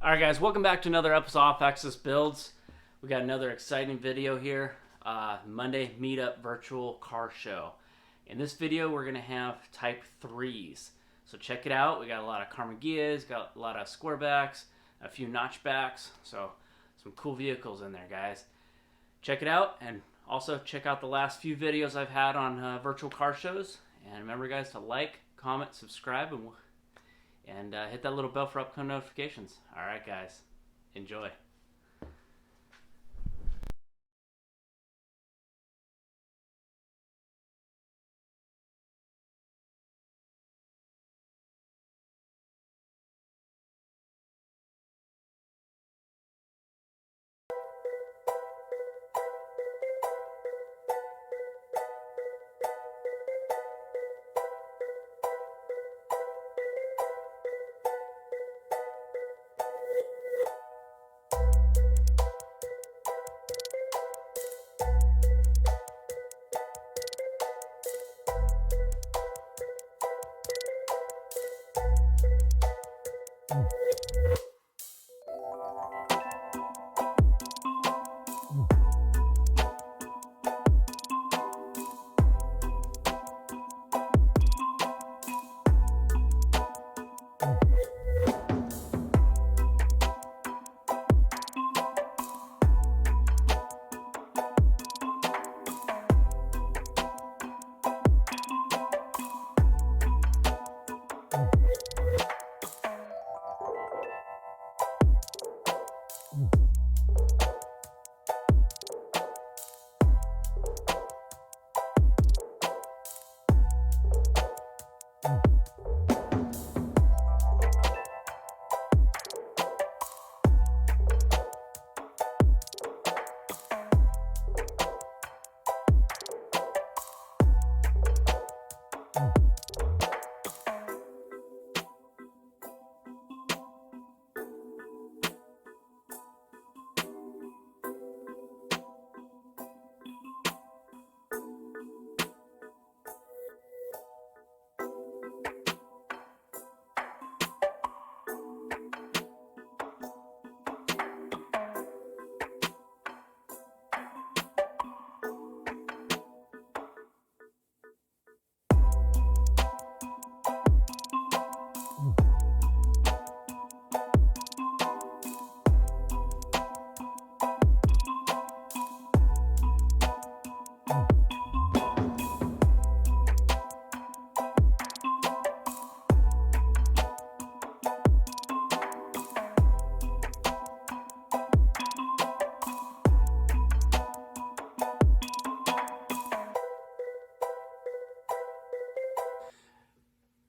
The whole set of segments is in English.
Alright guys, welcome back to another episode of Off-Axis Builds. We got another exciting video here. Monday Meetup Virtual Car Show. In this video we're going to have Type 3s. So check it out. We got a lot of Carmagias, got a lot of squarebacks, a few notchbacks. So some cool vehicles in there, guys. Check it out, and also check out the last few videos I've had on virtual car shows. And remember guys to like, comment, subscribe, and hit that little bell for upcoming notifications. Alright guys, enjoy.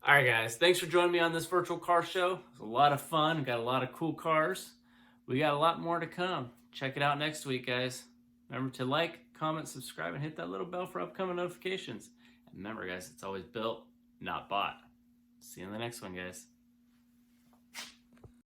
Alright guys, thanks for joining me on this virtual car show. It was a lot of fun. We got a lot of cool cars. We got a lot more to come. Check it out next week, guys. Remember to like, comment, subscribe, and hit that little bell for upcoming notifications. And remember guys, it's always built, not bought. See you in the next one, guys.